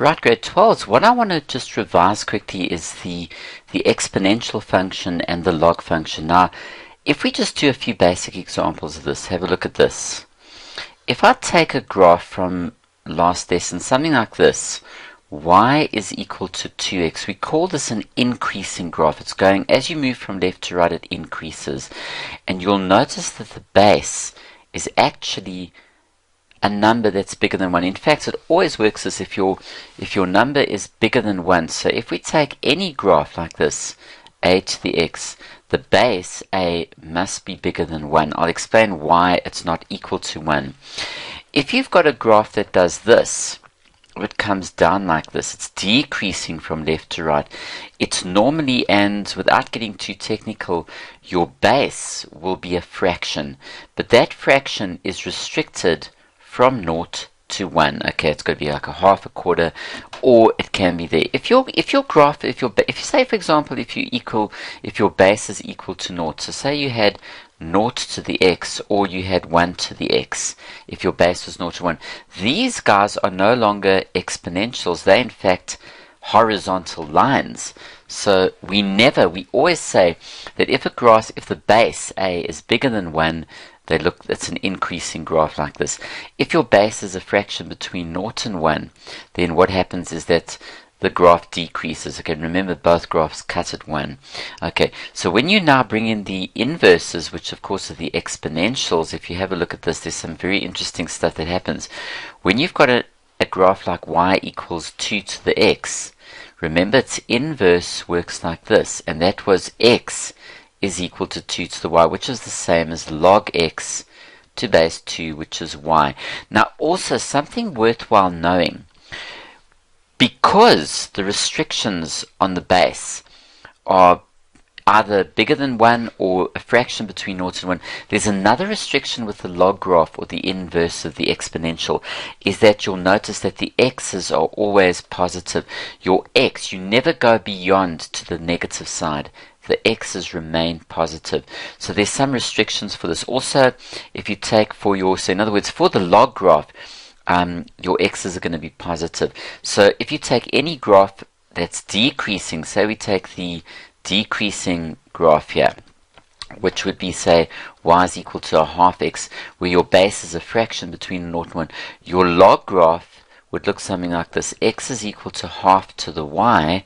Right, grade 12. What I want to just revise quickly is the exponential function and the log function. Now, if we just do a few basic examples of this, have a look at this. If I take a graph from last lesson, something like this, y is equal to 2x. We call this an increasing graph. It's going, as you move from left to right, it increases. And you'll notice that the base is actually a number that's bigger than 1. In fact, it always works as if your number is bigger than 1. So if we take any graph like this, a to the x, the base a must be bigger than 1. I'll explain why it's not equal to 1. If you've got a graph that does this, it comes down like this, it's decreasing from left to right. It's normally, and without getting too technical, your base will be a fraction. But that fraction is restricted from 0 to 1. Okay, it's going to be like a half, a quarter, or it can be there. If your graph, if you say, for example, if your base is equal to 0, so say you had 0 to the x, or you had 1 to the x, if your base was 0 to 1, these guys are no longer exponentials. They're in fact horizontal lines. So we always say that if the base a is bigger than 1, it's an increasing graph like this. If your base is a fraction between 0 and 1, then what happens is that the graph decreases. Okay, remember both graphs cut at 1. Okay, so when you now bring in the inverses, which of course are the exponentials, if you have a look at this, there's some very interesting stuff that happens. When you've got a graph like y equals 2 to the x, remember its inverse works like this, and that was x is equal to 2 to the y, which is the same as log x to base 2, which is y. Now also something worthwhile knowing, because the restrictions on the base are either bigger than 1 or a fraction between 0 and 1, there's another restriction with the log graph, or the inverse of the exponential, is that you'll notice that the x's are always positive. Your x, you never go beyond to the negative side. The x's remain positive. So there's some restrictions for this. Also, if you take so in other words, for the log graph, your x's are going to be positive. So if you take any graph that's decreasing, say we take the decreasing graph here, which would be, say, y is equal to a half x, where your base is a fraction between 0 and 1, your log graph would look something like this. X is equal to half to the y,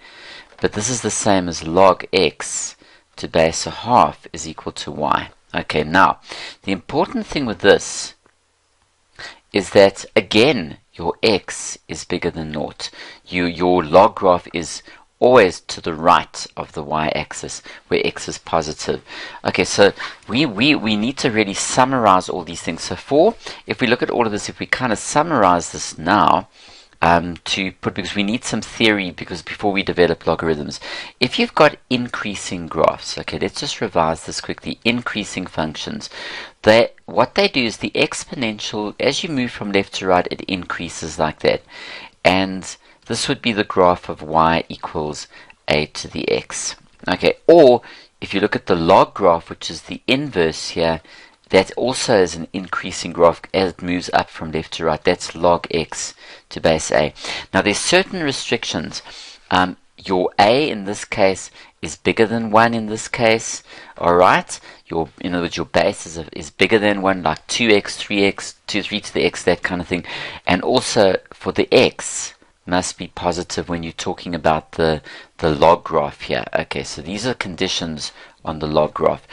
but this is the same as log x to base a half is equal to y. Okay, now, the important thing with this is that, again, your x is bigger than 0. Your log graph is always to the right of the y-axis, where x is positive. Okay, so we need to really summarize all these things. So if we look at all of this, if we kind of summarize this now, because we need some theory before we develop logarithms. If you've got increasing graphs, okay, let's just revise this quickly. Increasing functions, what they do is the exponential, as you move from left to right, it increases like that. And this would be the graph of y equals a to the x. Okay, or if you look at the log graph, which is the inverse here, that also is an increasing graph as it moves up from left to right. That's log x to base a. Now there's certain restrictions. Your a in this case is bigger than 1 in this case. Alright? In other words, your base is bigger than 1, like 2x, 3x, 3 to the x, that kind of thing. And also for the x must be positive when you're talking about the log graph here. Okay, so these are conditions on the log graph.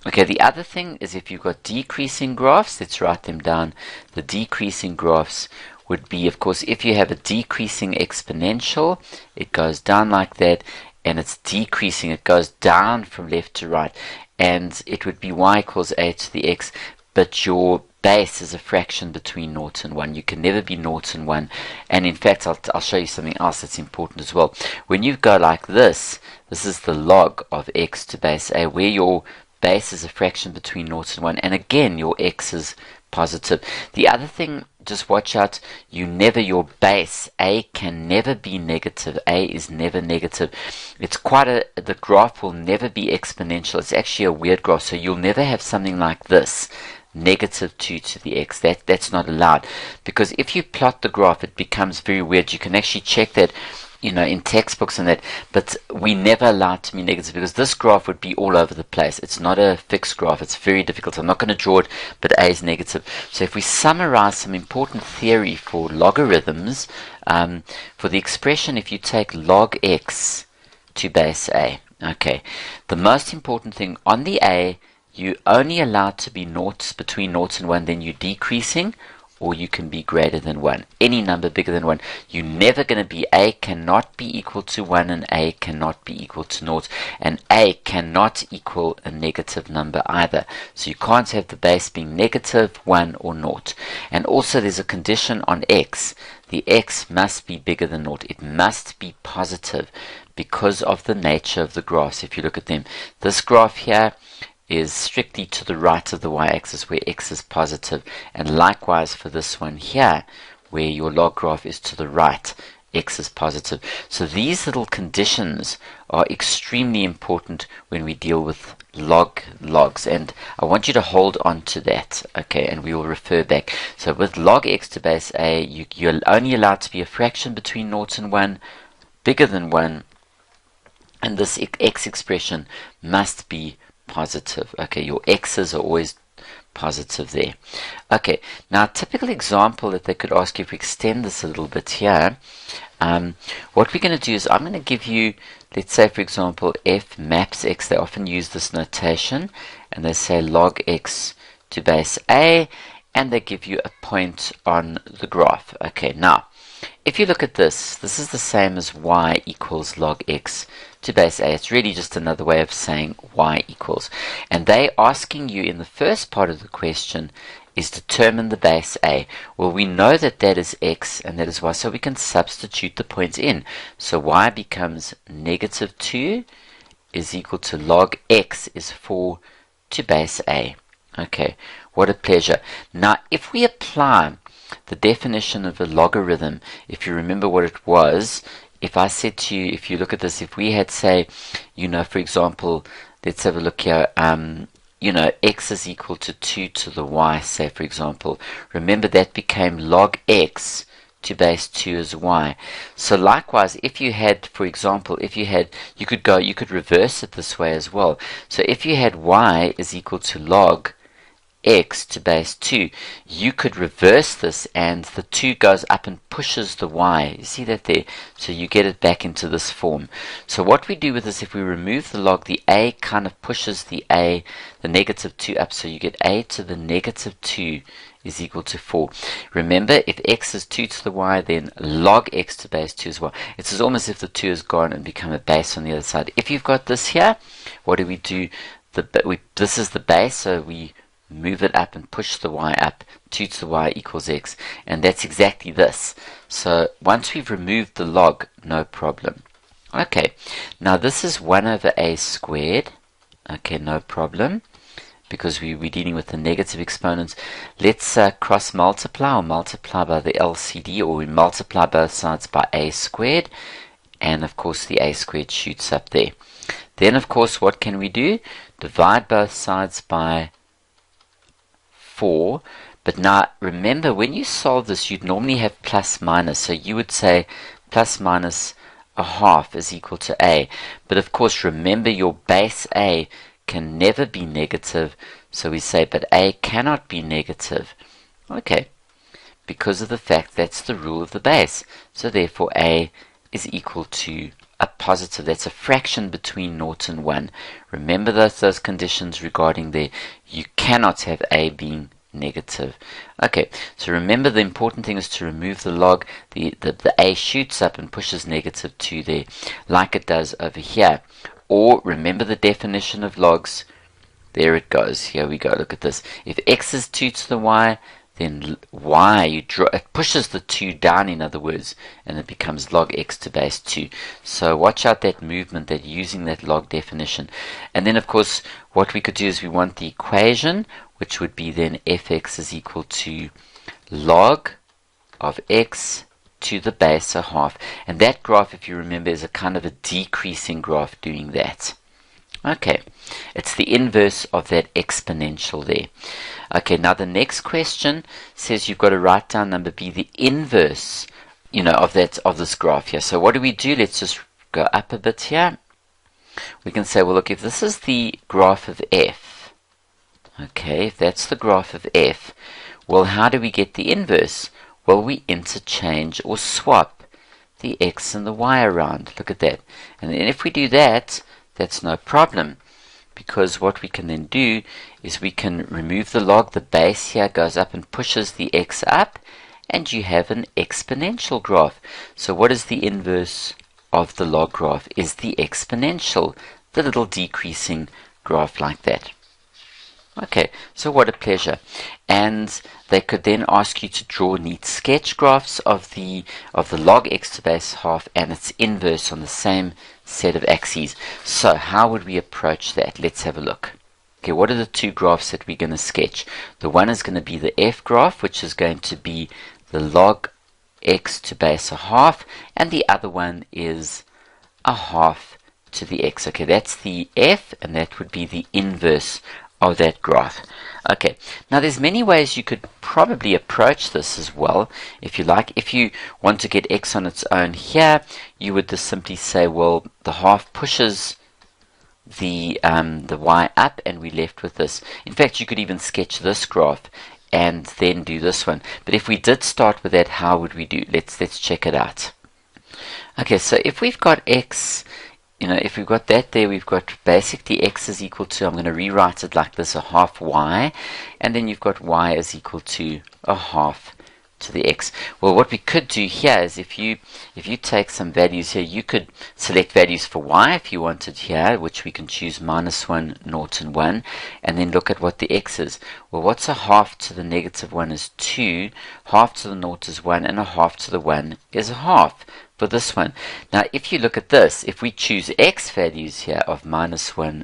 Okay, the other thing is if you've got decreasing graphs, let's write them down. The decreasing graphs would be, of course, if you have a decreasing exponential, it goes down like that, and it's decreasing, it goes down from left to right, and it would be y equals a to the x, but your base is a fraction between 0 and 1. You can never be 0 and 1. And in fact, I'll show you something else that's important as well. When you go like this is the log of x to base a, where your base is a fraction between 0 and 1. And again, your x is positive. The other thing, just watch out, your base, a, can never be negative. A is never negative. It's the graph will never be exponential. It's actually a weird graph. So you'll never have something like this negative 2 to the x. That's not allowed, because if you plot the graph, it becomes very weird. You can actually check that, in textbooks and that, but we never allow it to be negative, because this graph would be all over the place. It's not a fixed graph. It's very difficult. I'm not going to draw it, but a is negative. So if we summarize some important theory for logarithms, for the expression, if you take log x to base a, okay, the most important thing on the a, you only allow it to be noughts, between noughts and 1, then you're decreasing, or you can be greater than 1. Any number bigger than 1. You're never going to be, a cannot be equal to 1, and a cannot be equal to naught, and a cannot equal a negative number either. So you can't have the base being negative, 1, or naught. And also there's a condition on x. The x must be bigger than naught. It must be positive because of the nature of the graphs. If you look at them, this graph here is strictly to the right of the y-axis where x is positive, and likewise for this one here where your log graph is to the right, x is positive. So these little conditions are extremely important when we deal with logs, and I want you to hold on to that, okay, and we will refer back. So with log x to base a, you're only allowed to be a fraction between 0 and 1, bigger than 1, and this x expression must be positive. Okay, your x's are always positive there. Okay, now a typical example that they could ask you, if we extend this a little bit here, what we're going to do is I'm going to give you, let's say for example, f maps x. They often use this notation, and they say log x to base a, and they give you a point on the graph. Okay, now if you look at this, this is the same as y equals log x to base a. It's really just another way of saying y equals. And they asking you in the first part of the question is determine the base a. Well, we know that that is x and that is y, so we can substitute the points in. So y becomes negative 2 is equal to log x is 4 to base a. Okay, what a pleasure. Now, if we apply the definition of a logarithm, if you remember what it was, if I said to you, if you look at this, if we had, say, for example, let's have a look here, x is equal to 2 to the y, say, for example, remember that became log x to base 2 as y. So likewise, if you had, for example, you could reverse it this way as well. So if you had y is equal to log x to base 2, you could reverse this, and the 2 goes up and pushes the y. You see that there? So you get it back into this form. So what we do with this, if we remove the log, the a kind of pushes the negative 2 up, so you get a to the negative 2 is equal to 4. Remember, if x is 2 to the y, then log x to base 2 as well. It's almost as if the 2 is gone and become a base on the other side. If you've got this here, what do we do? This is the base, so we move it up and push the y up. 2 to the y equals x, and that's exactly this. So once we've removed the log, no problem. Okay, now this is 1 over a squared. Okay, no problem, because we're dealing with the negative exponents. Let's cross multiply, or multiply by the LCD, or we multiply both sides by a squared, and of course the a squared shoots up there. Then of course what can we do? Divide both sides by 4. But now remember, when you solve this, you'd normally have plus minus, so you would say plus minus a half is equal to a. But of course remember, your base a can never be negative, so we say but a cannot be negative. Okay, because of the fact that's the rule of the base. So therefore a is equal to a positive. That's a fraction between 0 and 1. Remember those conditions regarding there. You cannot have a being negative. Okay, so remember, the important thing is to remove the log. The a shoots up and pushes negative 2 there, like it does over here. Or remember the definition of logs. There it goes. Here we go. Look at this. If x is 2 to the y, then y, it pushes the 2 down, in other words, and it becomes log x to base 2. So watch out that movement, that using that log definition. And then of course what we could do is we want the equation, which would be then fx is equal to log of x to the base a half. And that graph, if you remember, is a kind of a decreasing graph doing that. Okay, it's the inverse of that exponential there. Okay, now the next question says you've got to write down number B, the inverse, of this graph here. So what do we do? Let's just go up a bit here. We can say, well, look, if this is the graph of f, okay, if that's the graph of f, well, how do we get the inverse? Well, we interchange or swap the x and the y around. Look at that. And then if we do that, that's no problem, because what we can then do is we can remove the log. The base here goes up and pushes the x up, and you have an exponential graph. So what is the inverse of the log graph? Is the exponential, the little decreasing graph like that. Okay, so what a pleasure. And they could then ask you to draw neat sketch graphs of the log x to the base half and its inverse on the same set of axes. So how would we approach that? Let's have a look. Okay, what are the two graphs that we're going to sketch? The one is going to be the f graph, which is going to be the log x to base a half, and the other one is a half to the x. Okay, that's the f, and that would be the inverse of that graph. Okay, now there's many ways you could probably approach this as well, if you like. If you want to get x on its own here, you would just simply say, well, the half pushes the y up, and we're left with this. In fact, you could even sketch this graph and then do this one. But if we did start with that, how would we do? Let's check it out. Okay, so if we've got x, if we've got that there, we've got basically x is equal to, I'm going to rewrite it like this, a half y, and then you've got y is equal to a half to the x. Well, what we could do here is if you take some values here, you could select values for y if you wanted here, which we can choose -1, 0, and 1, and then look at what the x is. Well, what's a half to the -1 is 2, half to the 0 is 1, and a half to the 1 is a half for this one. Now, if you look at this, if we choose x values here of -1,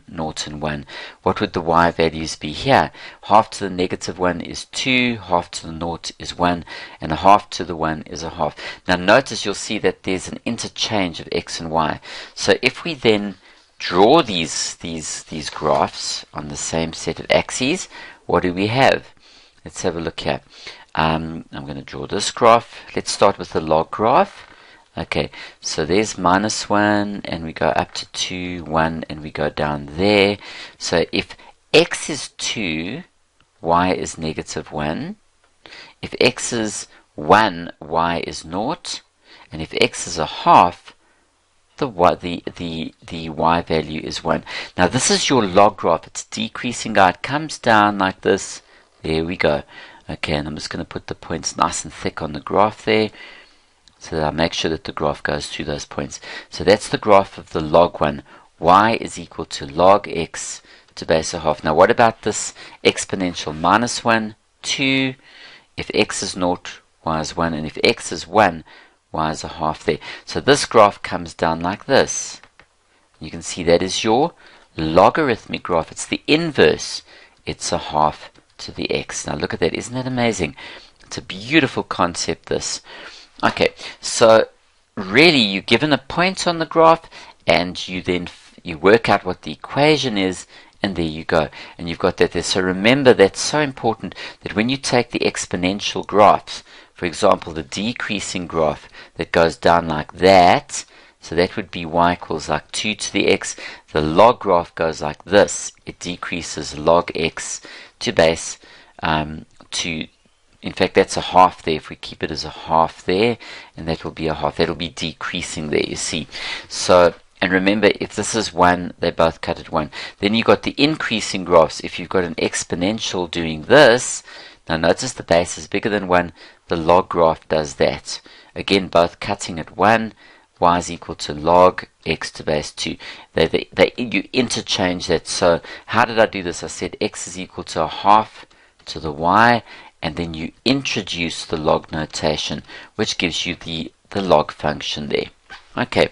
0, and 1, what would the y values be here? Half to the -1 is 2, half to the 0 is 1, and a half to the 1 is a half. Now, notice you'll see that there's an interchange of x and y. So if we then draw these graphs on the same set of axes, what do we have? Let's have a look here. I'm going to draw this graph. Let's start with the log graph. Okay, so there's -1, and we go up to 2, 1, and we go down there. So if x is 2, y is -1. If x is 1, y is 0. And if x is a half, the y value is 1. Now this is your log graph. It's decreasing. It comes down like this. There we go. Okay, and I'm just going to put the points nice and thick on the graph there, so that I make sure that the graph goes through those points. So that's the graph of the log one. Y is equal to log x to base a half. Now what about this exponential? -1, 2. If x is 0, y is 1. And if x is 1, y is a half there. So this graph comes down like this. You can see that is your logarithmic graph. It's the inverse. It's a half to the x. Now look at that. Isn't that amazing? It's a beautiful concept, this. Okay, so really you're given a point on the graph, and you then you work out what the equation is, and there you go. And you've got that there. So remember, that's so important that when you take the exponential graphs, for example, the decreasing graph that goes down like that, so that would be y equals like 2 to the x. The log graph goes like this. It decreases log x to base in fact, that's a half there. If we keep it as a half there, and that will be a half. That'll be decreasing there, you see. So, and remember, if this is 1, they both cut at 1. Then you've got the increasing graphs. If you've got an exponential doing this, now notice the base is bigger than 1. The log graph does that. Again, both cutting at 1. Y is equal to log x to base 2. You interchange that. So how did I do this? I said x is equal to a half to the y, and then you introduce the log notation, which gives you the log function there. Okay.